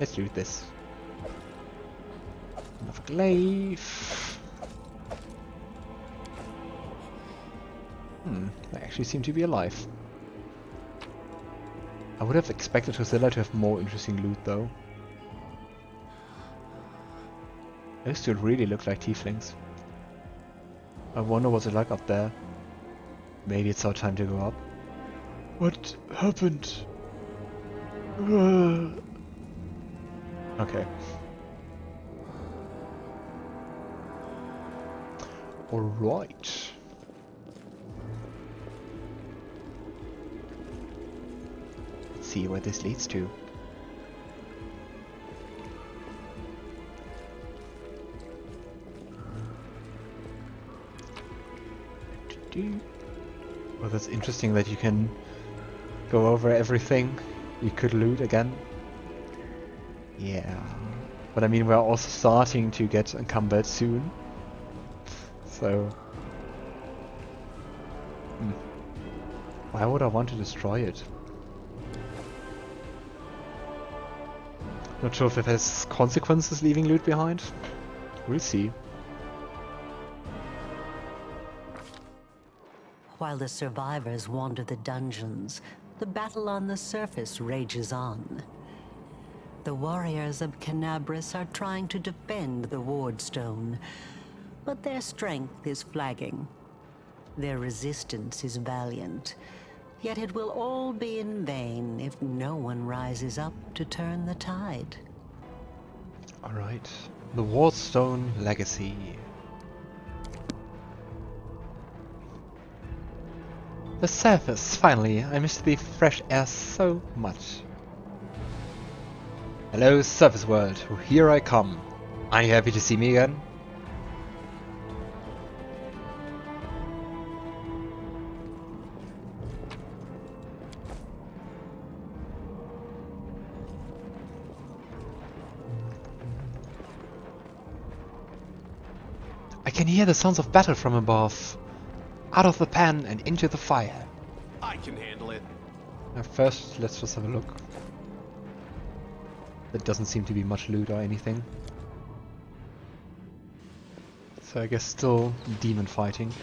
Let's loot this. Another glaive. They actually seem to be alive. I would have expected Seelah to have more interesting loot though. Those two really look like tieflings. I wonder what's it like up there. Maybe it's our time to go up. What happened? Okay. Alright. Let's see where this leads to. Well, that's interesting that you can go over everything you could loot again. Yeah. But I mean, we're also starting to get encumbered soon. So... Why would I want to destroy it? Not sure if it has consequences leaving loot behind. We'll see. While the survivors wander the dungeons, the battle on the surface rages on. The warriors of Kenabres are trying to defend the wardstone, but their strength is flagging. Their resistance is valiant, yet it will all be in vain if no one rises up to turn the tide. Alright. The Wardstone Legacy. The surface, finally. I miss the fresh air so much. Hello, surface world. Here I come. Are you happy to see me again? I can hear the sounds of battle from above. Out of the pan and into the fire. I can handle it. Now first, let's just have a look. There doesn't seem to be much loot or anything. So I guess still demon fighting.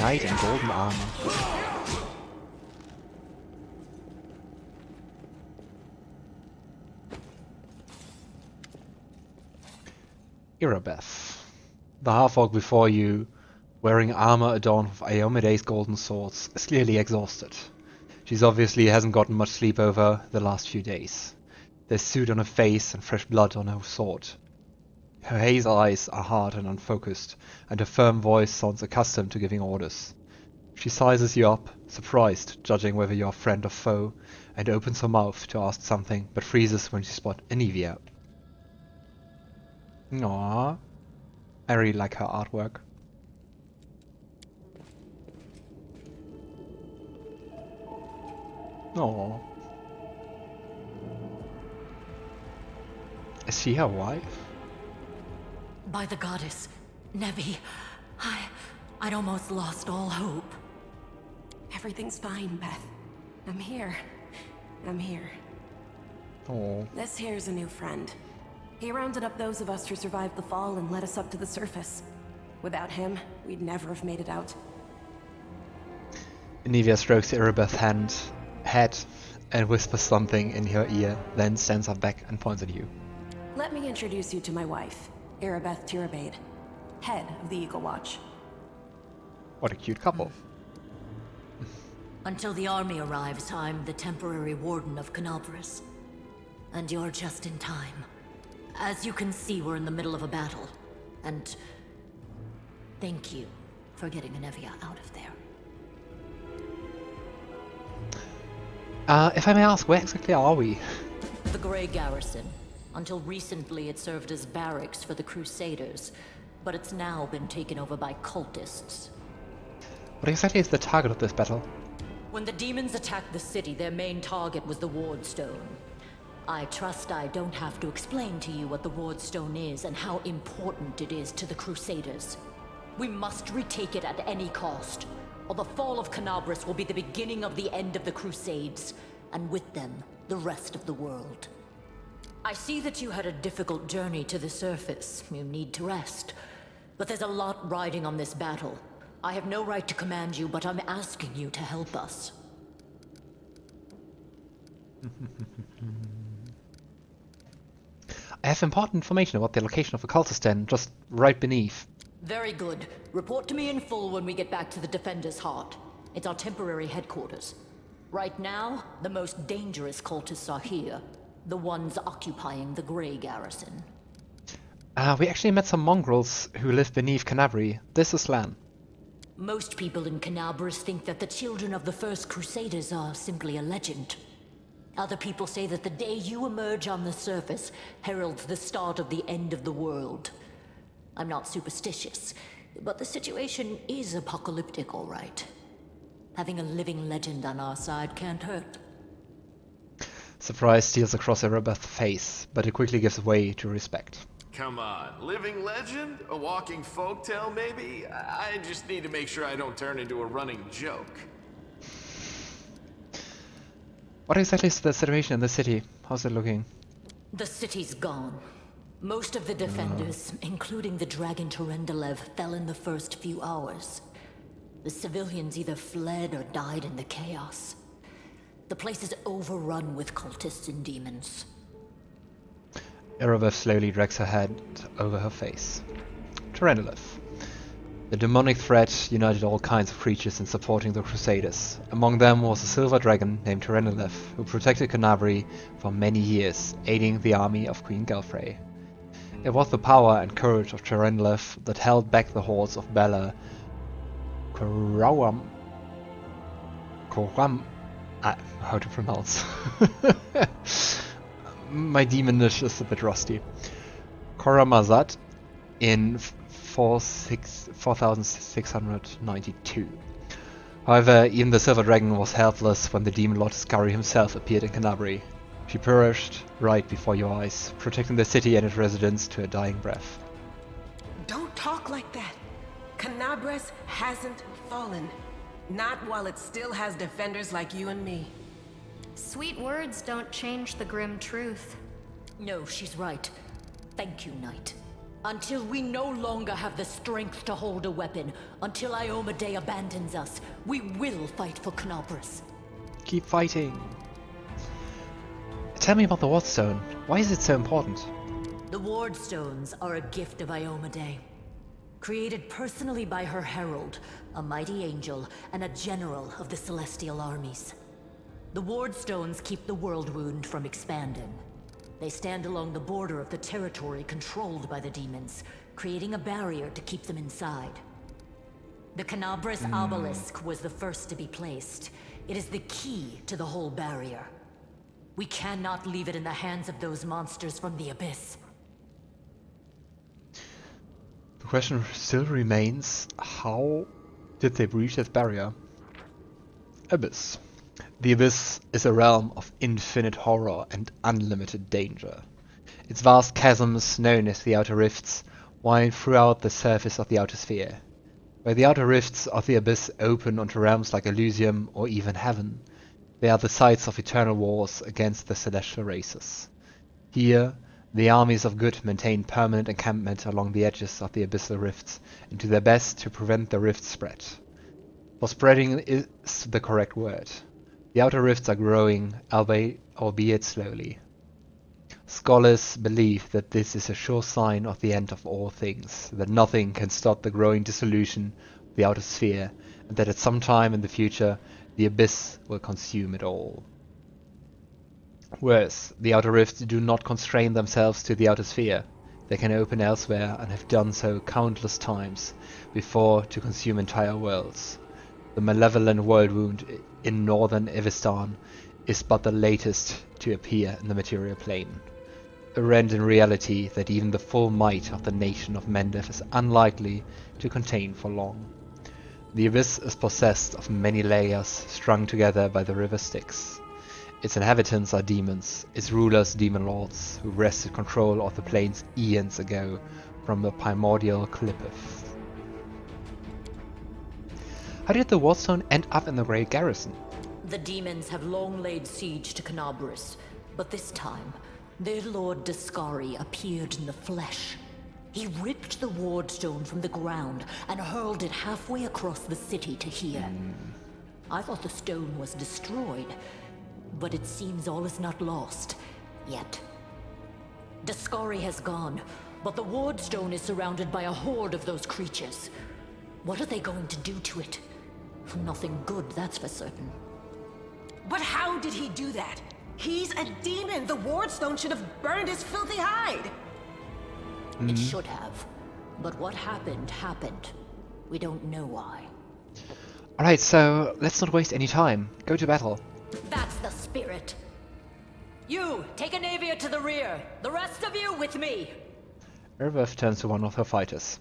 Knight in golden armor. Irabeth. The half-orc before you, wearing armor adorned with Iomedae's golden swords, is clearly exhausted. She's obviously hasn't gotten much sleep over the last few days. There's soot on her face and fresh blood on her sword. Her hazel eyes are hard and unfocused, and her firm voice sounds accustomed to giving orders. She sizes you up, surprised, judging whether you're friend or foe, and opens her mouth to ask something, but freezes when she spots Anivia. Aww. I really like her artwork. Aww. Is she her wife? By the goddess, Nevi, I'd almost lost all hope. Everything's fine, Beth. I'm here. Oh. This here's a new friend. He rounded up those of us who survived the fall and led us up to the surface. Without him, we'd never have made it out. Anivia strokes Irabeth's head and whispers something in her ear, then stands up back and points at you. Let me introduce you to my wife, Irabeth Tirabade, head of the Eagle Watch. What a cute couple. Until the army arrives, I'm the temporary warden of Kenabres. And you're just in time. As you can see, we're in the middle of a battle. And thank you for getting Anivia out of there. If I may ask, where exactly are we? The Grey Garrison. Until recently, it served as barracks for the Crusaders, but it's now been taken over by cultists. What exactly is the target of this battle? When the demons attacked the city, their main target was the Wardstone. I trust I don't have to explain to you what the Wardstone is and how important it is to the Crusaders. We must retake it at any cost, or the fall of Kenabres will be the beginning of the end of the Crusades, and with them, the rest of the world. I see that you had a difficult journey to the surface. You need to rest. But there's a lot riding on this battle. I have no right to command you, but I'm asking you to help us. I have important information about the location of the cultist den, just right beneath. Very good. Report to me in full when we get back to the Defender's Heart. It's our temporary headquarters. Right now, the most dangerous cultists are here. The ones occupying the Grey Garrison. We actually met some mongrels who live beneath Kenabres. This is Lann. Most people in Kenabres think that the children of the First Crusaders are simply a legend. Other people say that the day you emerge on the surface heralds the start of the end of the world. I'm not superstitious, but the situation is apocalyptic, all right. Having a living legend on our side can't hurt. Surprise steals across Erebeth's face, but it quickly gives way to respect. Come on, living legend? A walking folktale, maybe? I just need to make sure I don't turn into a running joke. What exactly is the situation in the city? How's it looking? The city's gone. Most of the defenders, including the Dragon Terendelev, fell in the first few hours. The civilians either fled or died in the chaos. The place is overrun with cultists and demons. Erebeth slowly drags her head over her face. Terendelev. The demonic threat united all kinds of creatures in supporting the Crusaders. Among them was a silver dragon named Terendelev, who protected Kenabres for many years, aiding the army of Queen Galfrey. It was the power and courage of Terendelev that held back the hordes of Bella Koram. How to pronounce? My demonish is a bit rusty. Koramazat in 4692. However, even the Silver Dragon was helpless when the demon lord Deskari himself appeared in Kenabres. She perished right before your eyes, protecting the city and its residents to a dying breath. Don't talk like that. Kenabres hasn't fallen. Not while it still has defenders like you and me. Sweet words don't change the grim truth. No, she's right. Thank you, Knight. Until we no longer have the strength to hold a weapon, until iomedae abandons us, we will fight for Kenabres. Keep fighting. Tell me about the Wardstone. Why is it so important? The Wardstones are a gift of iomedae. Created personally by her herald, a mighty angel, and a general of the celestial armies. The Wardstones keep the Worldwound from expanding. They stand along the border of the territory controlled by the demons, creating a barrier to keep them inside. The Kenabres obelisk was the first to be placed. It is the key to the whole barrier. We cannot leave it in the hands of those monsters from the abyss. The question still remains, how did they breach that barrier? Abyss. The Abyss is a realm of infinite horror and unlimited danger. Its vast chasms, known as the Outer Rifts, wind throughout the surface of the Outer Sphere. Where the Outer Rifts of the Abyss open onto realms like Elysium or even Heaven, they are the sites of eternal wars against the celestial races. Here, the armies of good maintain permanent encampment along the edges of the abyssal rifts and do their best to prevent the rift spread. For spreading is the correct word. The outer rifts are growing, albeit slowly. Scholars believe that this is a sure sign of the end of all things, that nothing can stop the growing dissolution of the outer sphere, and that at some time in the future the abyss will consume it all. Worse, the outer rifts do not constrain themselves to the outer sphere. They can open elsewhere and have done so countless times before to consume entire worlds. The malevolent Worldwound in northern Evistan is but the latest to appear in the material plane. A rend in reality that even the full might of the nation of Mendev is unlikely to contain for long. The abyss is possessed of many layers strung together by the river Styx. Its inhabitants are demons, its rulers demon lords, who wrested control of the plains eons ago from the primordial Clippeth. How did the Wardstone end up in the Grey Garrison? The demons have long laid siege to Kenabres, but this time, their lord Deskari appeared in the flesh. He ripped the wardstone from the ground and hurled it halfway across the city to here. I thought the stone was destroyed, but it seems all is not lost yet. Deskari has gone, but the wardstone is surrounded by a horde of those creatures. What are they going to do to it? Nothing good, that's for certain. But how did he do that? He's a demon. The wardstone should have burned his filthy hide. It should have. But what happened, happened. We don't know why. Alright, so let's not waste any time. Go to battle. That's the spirit. You, take a Navier to the rear. The rest of you with me. Irveth turns to one of her fighters.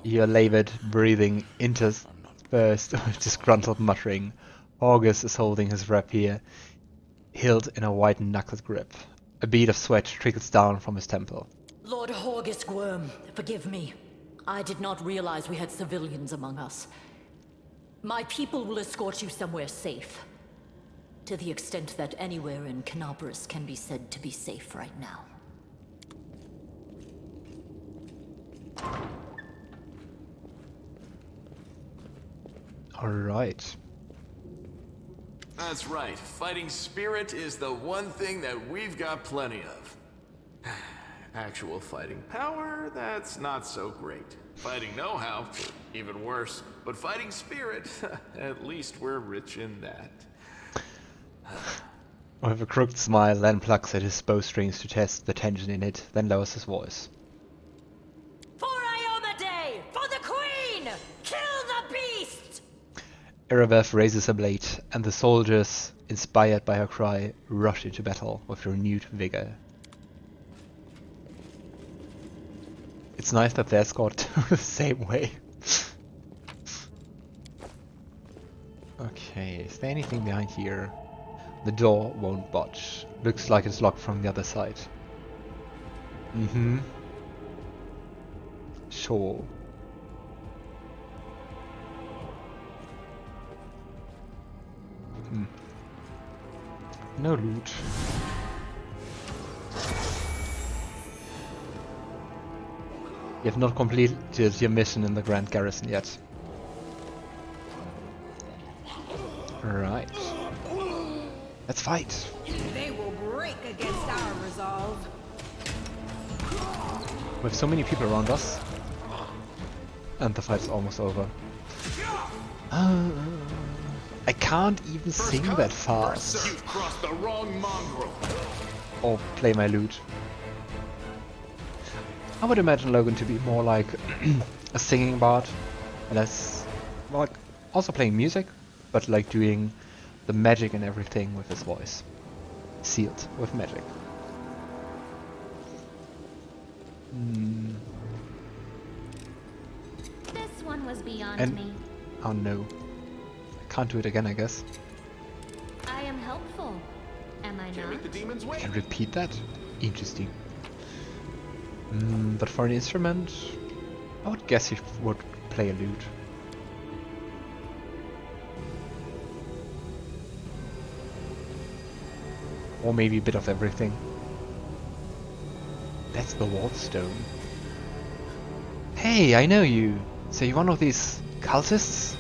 You're labored, breathing interspersed with disgruntled muttering. August is holding his rapier, hilt in a white-knuckled grip. A bead of sweat trickles down from his temple. Lord Horgus Gwyrm, forgive me. I did not realize we had civilians among us. My people will escort you somewhere safe. To the extent that anywhere in Kenabres can be said to be safe right now. Alright. That's right. Fighting spirit is the one thing that we've got plenty of. Actual fighting power, that's not so great. Fighting know-how, even worse. But fighting spirit, at least we're rich in that. With a crooked smile, Lann plucks at his bowstrings to test the tension in it, then lowers his voice. For iomedae! For the Queen! Kill the beast! Irveth raises a blade, and the soldiers, inspired by her cry, rush into battle with renewed vigor. It's nice that they're scored the same way. Okay, is there anything behind here? The door won't budge. Looks like it's locked from the other side. Sure. No loot. You have not completed your mission in the Grand Garrison yet. Right. Let's fight. They will break against our resolve. We have so many people around us. And the fight's almost over. I can't even sing that fast. You've crossed the wrong mongrel. Or play my lute. I would imagine Logan to be more like a singing bard, less like also playing music, but like doing the magic and everything with his voice, sealed with magic. This one was beyond And me. oh no, I can't do it again. I guess. I am helpful. Am I Can't make the not? demons I wait. can repeat that. Interesting. But for an instrument, I would guess he would play a lute. Or maybe a bit of everything. That's the Wardstone. Hey, I know you! So you're one of these cultists?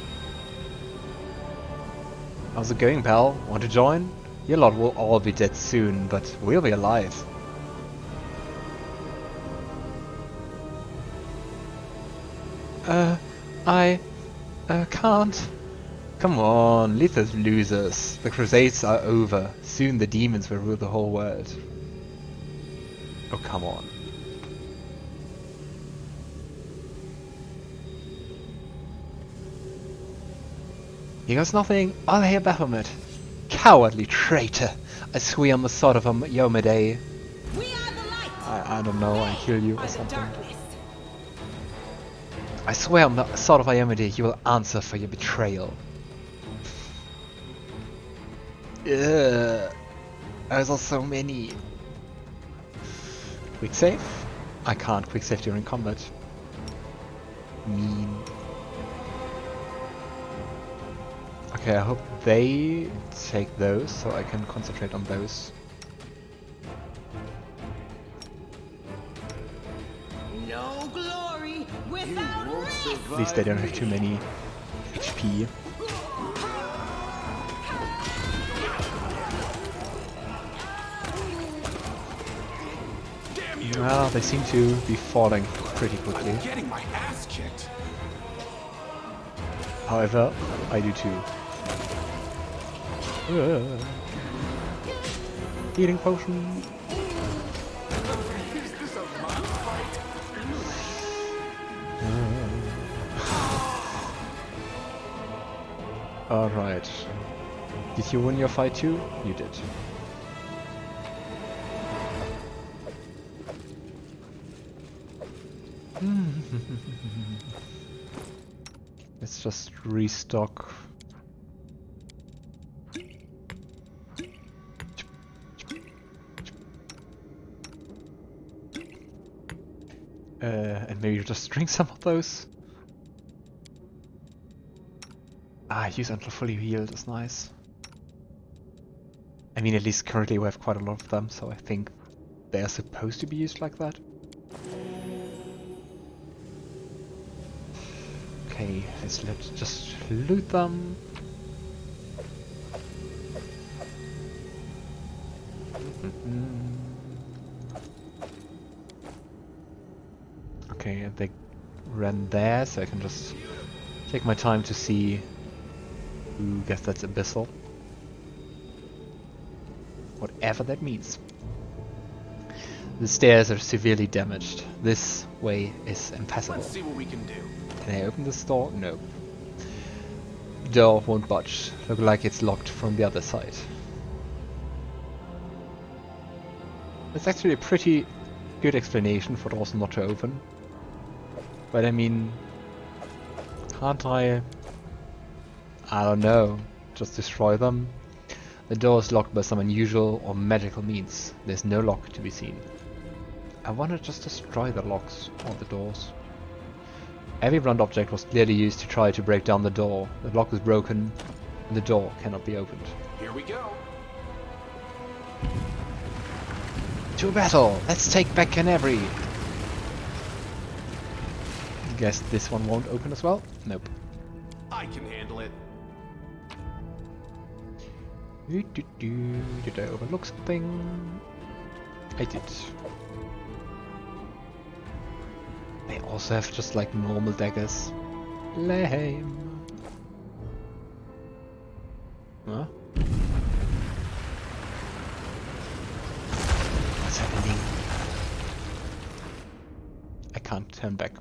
How's it going, pal? Want to join? Your lot will all be dead soon, but we'll be alive. I can't. Come on, leave those losers. The Crusades are over. Soon the demons will rule the whole world. Oh, come on. He goes nothing. I'll hear Baphomet. Cowardly traitor. I swear on the sword of iomedae. We are the light. I don't know, I kill you or Are the something. darkness. I swear on the sword of iomedae you will answer for your betrayal. Ugh. Those are so many. Quick save? I can't quick save during combat. Mean. Okay, I hope they take those so I can concentrate on those. No glory without risk. At least they don't have too many HP. Well, they seem to be falling pretty quickly. Getting my ass kicked. However, I do too. Healing potion. Alright. Did you win your fight too? You did. Let's just restock. And maybe just drink some of those. Use until fully healed is nice. I mean, at least currently we have quite a lot of them, so I think they are supposed to be used like that. Okay, let's just loot them. Okay, they ran there, so I can just take my time to see who gets that abyssal. Whatever that means. The stairs are severely damaged. This way is impassable. Let's see what we can do. Can I open this door? No. Door won't budge. Look like it's locked from the other side. It's actually a pretty good explanation for doors not to open. But I mean, can't I don't know, just destroy them? The door is locked by some unusual or magical means. There's no lock to be seen. I want to just destroy the locks or the doors. Every blunt object was clearly used to try to break down the door. The lock is broken and the door cannot be opened. Here we go. To battle! Let's take back Kenabres! Guess this one won't open as well? Nope. I can handle it. Did I overlook something? I did. They also have just like normal daggers. Lame. Huh? What's happening? I can't turn back.